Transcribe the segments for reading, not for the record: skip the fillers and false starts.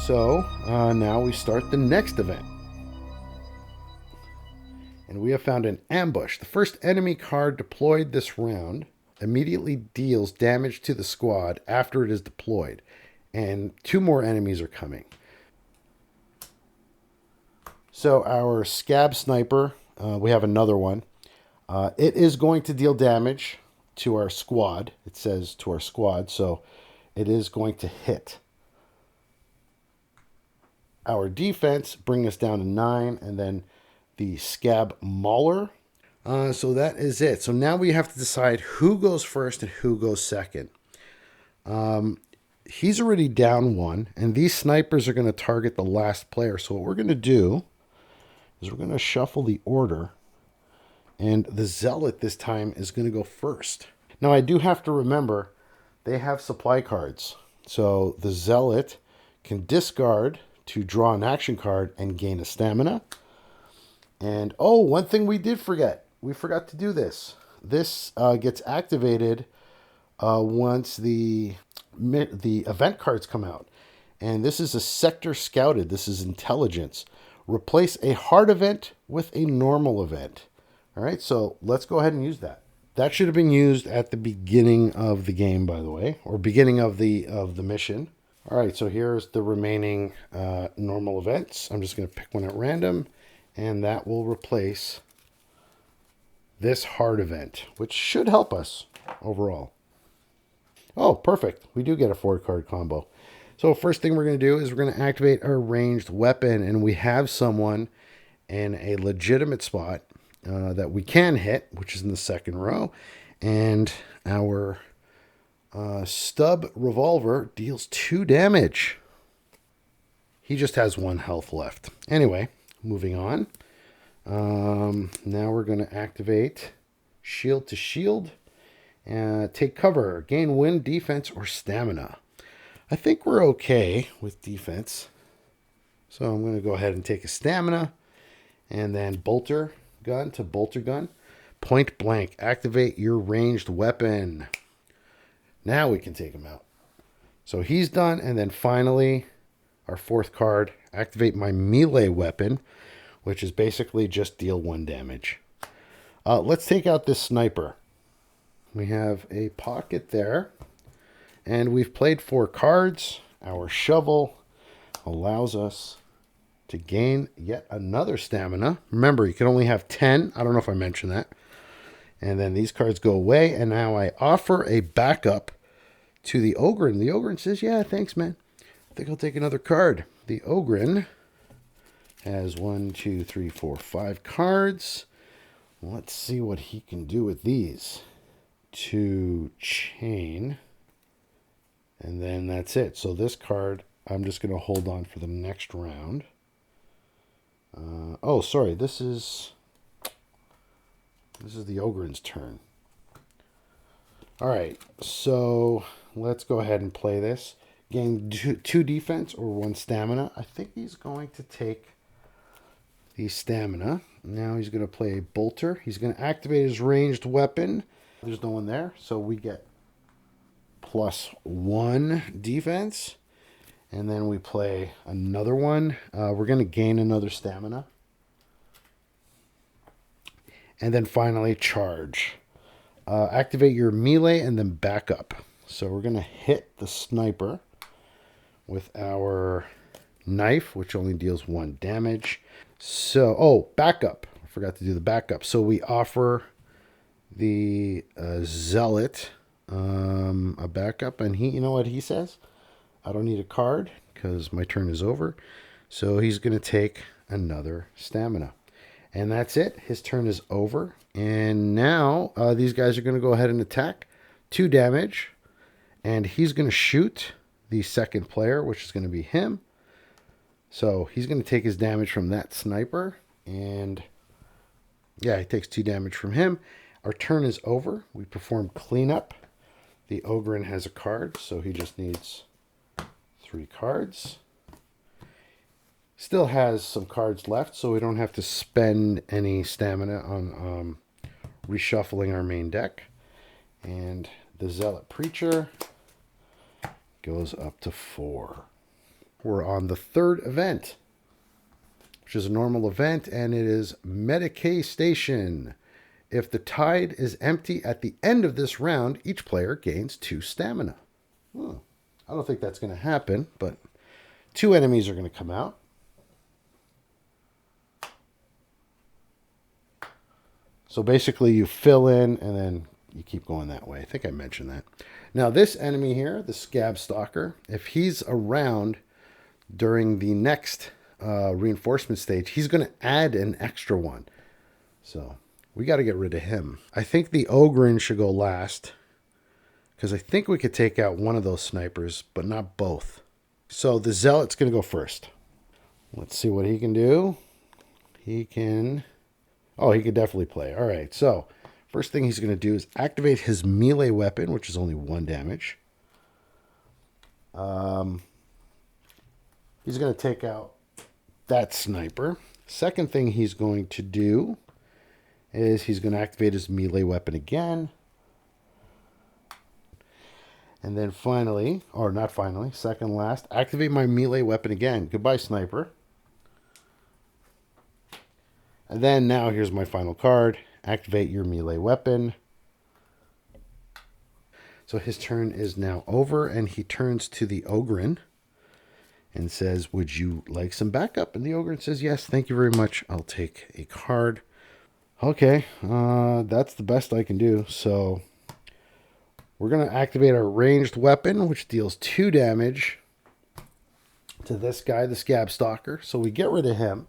So now we start the next event. And we have found an ambush. The first enemy card deployed this round immediately deals damage to the squad after it is deployed. And 2 more enemies are coming. So our scab sniper, we have another one. It is going to deal damage to our squad. It says to our squad, so it is going to hit. Our defense bring us down to 9, and then the scab mauler. So that is it. So now we have to decide who goes first and who goes second. He's already down 1, and these snipers are going to target the last player. So what we're going to do is we're going to shuffle the order, and the zealot this time is going to go first. Now I do have to remember they have supply cards. So the zealot can discard to draw an action card and gain a stamina. And oh, one thing we did forget. We forgot to do this. This gets activated once the event cards come out. And this is a sector scouted. This is intelligence. Replace a hard event with a normal event. All right, so let's go ahead and use that. That should have been used at the beginning of the game, by the way, or beginning of the mission. All right, so here's the remaining normal events. I'm just going to pick one at random, and that will replace this hard event, which should help us overall. Oh, perfect. We do get a 4-card combo. So first thing we're going to do is we're going to activate our ranged weapon, and we have someone in a legitimate spot that we can hit, which is in the second row, and our stub revolver deals 2 damage. He just has 1 health left. Anyway, moving on. Now we're going to activate shield to shield. Take cover. Gain wind, defense, or stamina. I think we're okay with defense. So I'm going to go ahead and take a stamina. And then bolter gun to bolter gun. Point blank. Activate your ranged weapon. Now we can take him out. So he's done. And then finally, our 4th card, activate my melee weapon, which is basically just deal 1 damage. Let's take out this sniper. We have a pocket there. And we've played 4 cards. Our shovel allows us to gain yet another stamina. Remember, you can only have 10. I don't know if I mentioned that. And then these cards go away. And now I offer a backup to the Ogren. The Ogren says, yeah, thanks, man. I think I'll take another card. The Ogren has 1, 2, 3, 4, 5 cards. Let's see what he can do with these. 2 chain. And then that's it. So this card, I'm just going to hold on for the next round. Oh, sorry. This is the Ogren's turn. All right. So let's go ahead and play this. Gain 2 defense or 1 stamina. I think he's going to take the stamina. Now he's going to play a bolter. He's going to activate his ranged weapon. There's no one there. So we get +1 defense. And then we play another one. We're going to gain another stamina. And then finally, charge. Activate your melee and then back up. So we're going to hit the sniper with our knife, which only deals 1 damage. So, oh, backup. I forgot to do the backup. So we offer the zealot a backup. And he, you know what he says? I don't need a card because my turn is over. So he's going to take another stamina. And that's it. His turn is over. And now these guys are going to go ahead and attack. 2 damage. And he's going to shoot the second player, which is going to be him. So he's going to take his damage from that sniper. And yeah, he takes 2 damage from him. Our turn is over. We perform cleanup. The Ogren has a card, so he just needs 3 cards. Still has some cards left, so we don't have to spend any stamina on reshuffling our main deck. And the Zealot Preacher goes up to 4. we're on the third event, which is a normal event, and it is Medicae Station. If the tide is empty at the end of this round, each player gains 2 stamina. I don't think that's going to happen, but 2 enemies are going to come out. So basically you fill in and then you keep going that way. I think I mentioned that. Now this enemy here, the Scab Stalker, if he's around during the next reinforcement stage, he's going to add an extra one. So we got to get rid of him. I think the Ogrin should go last, because I think we could take out one of those snipers, but not both. So the Zealot's going to go first. Let's see what he can do. He can... Oh, he could definitely play. All right, so first thing he's going to do is activate his melee weapon, which is only 1 damage. He's going to take out that sniper. Second thing he's going to do is he's going to activate his melee weapon again. And then finally, or not finally, second last, activate my melee weapon again. Goodbye, sniper. And then now here's my final card. Activate your melee weapon. So his turn is now over, and he turns to the Ogrin and says, would you like some backup? And the Ogrin says, yes, thank you very much. I'll take a card. Okay, that's the best I can do. So we're going to activate our ranged weapon, which deals 2 damage to this guy, the Scab Stalker. So we get rid of him.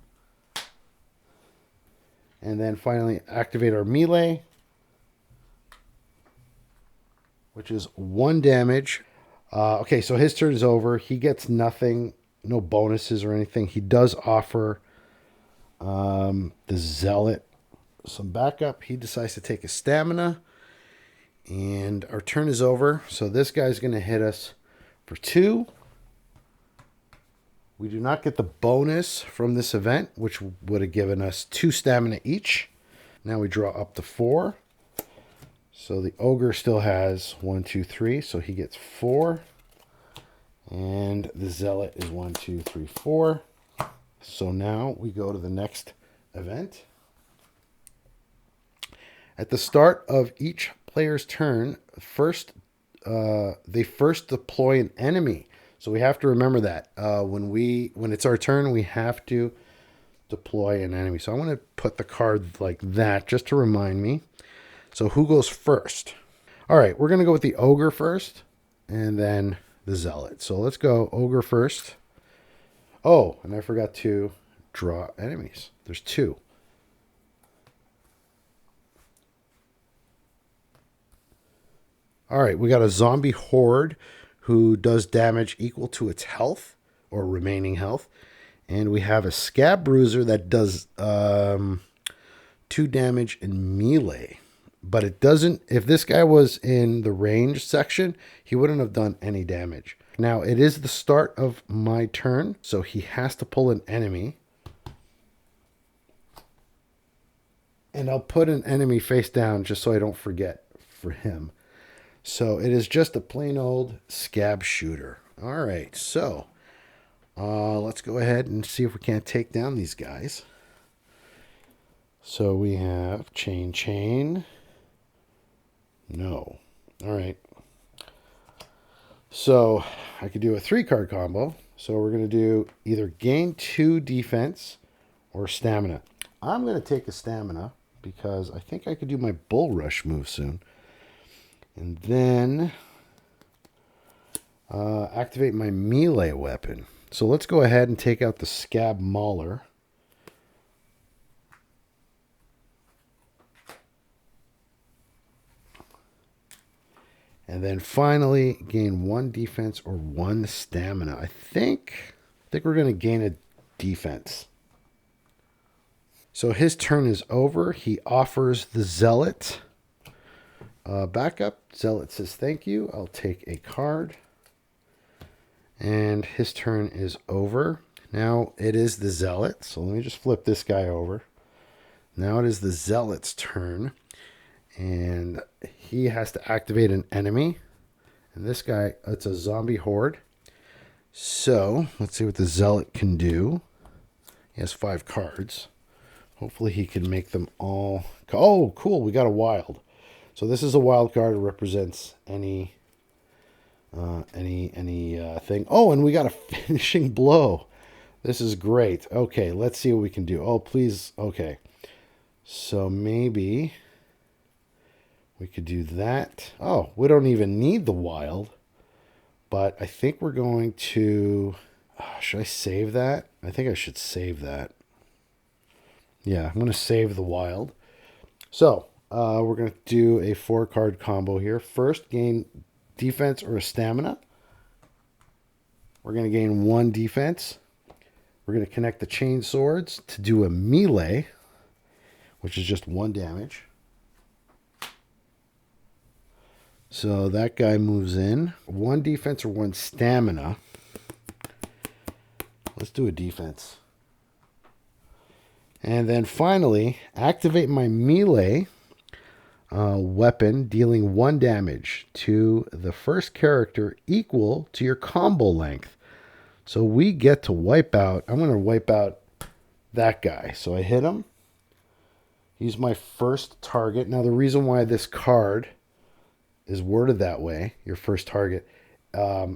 And then finally activate our melee, which is 1 damage. Okay, so his turn is over. He gets nothing, no bonuses or anything. He does offer the Zealot some backup. He decides to take a stamina. And our turn is over. So this guy's going to hit us for 2. We do not get the bonus from this event, which would have given us 2 stamina each. Now we draw up to 4. So the Ogre still has 1, 2, 3. So he gets 4. And the Zealot is 1, 2, 3, 4. So now we go to the next event. At the start of each player's turn, they first deploy an enemy. So we have to remember that when it's our turn, we have to deploy an enemy. So I want to put the card like that just to remind me. So who goes first? All right, we're going to go with the Ogre first and then the Zealot. So let's go Ogre first. Oh, and I forgot to draw enemies. There's 2. All right, we got a zombie horde who does damage equal to its health or remaining health. And we have a Scab Bruiser that does 2 damage in melee. But it doesn't, if this guy was in the range section, he wouldn't have done any damage. Now, it is the start of my turn, so he has to pull an enemy. And I'll put an enemy face down just so I don't forget for him. So it is just a plain old Scab Shooter. All right, so let's go ahead and see if we can't take down these guys. So we have chain. No. All right. So I could do a 3-card combo. So we're going to do either gain 2 defense or stamina. I'm going to take a stamina because I think I could do my Bull Rush move soon. And then activate my melee weapon. So let's go ahead and take out the Scab Mauler. And then finally gain 1 defense or 1 stamina. I think we're going to gain a defense. So his turn is over. He offers the Zealot backup. Zealot says thank you. I'll take a card. And his turn is over. Now it is the Zealot. So let me just flip this guy over. Now it is the Zealot's turn. And he has to activate an enemy. And this guy, it's a zombie horde. So let's see what the Zealot can do. He has 5 cards. Hopefully he can make them all. Oh, cool. We got a wild. So this is a wild card. It represents any thing. Oh, and we got a finishing blow. This is great. Okay, let's see what we can do. Oh, please. Okay. So maybe we could do that. Oh, we don't even need the wild. But I think we're going to... should I save that? I think I should save that. Yeah, I'm going to save the wild. So, we're going to do a 4-card combo here. First, gain defense or a stamina. We're going to gain 1 defense. We're going to connect the chain swords to do a melee, which is just 1 damage. So that guy moves in. 1 defense or 1 stamina. Let's do a defense. And then finally, activate my melee weapon, dealing 1 damage to the first character equal to your combo length. So we get to wipe out. I'm going to wipe out that guy. So I hit him. He's my first target. Now the reason why this card is worded that way, your first target,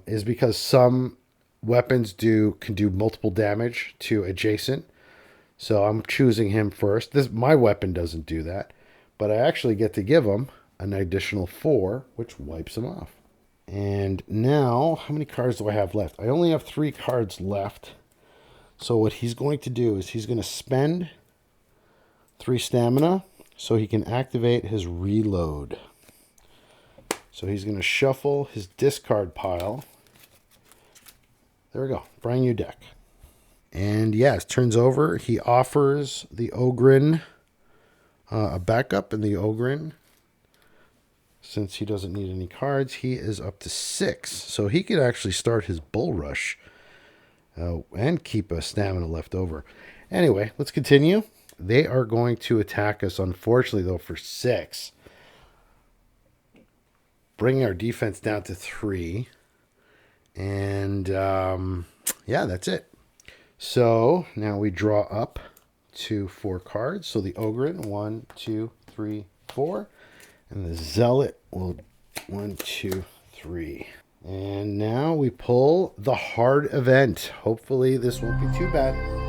is because some weapons can do multiple damage to adjacent. So I'm choosing him first. My weapon doesn't do that, but I actually get to give him an additional 4, which wipes him off. And now, how many cards do I have left? I only have 3 cards left. So what he's going to do is he's going to spend 3 stamina so he can activate his reload. So he's going to shuffle his discard pile. There we go. Brand new deck. And yes, turns over. He offers the Ogren a backup, and the Ogren, since he doesn't need any cards, he is up to 6. So he could actually start his Bull Rush and keep a stamina left over. Anyway, let's continue. They are going to attack us, unfortunately, though, for 6. Bringing our defense down to 3. And, yeah, that's it. So now we draw up to 4 cards. So the Ogren, 1, 2, 3, 4. And the Zealot will 1, 2, 3. And now we pull the hard event. Hopefully this won't be too bad.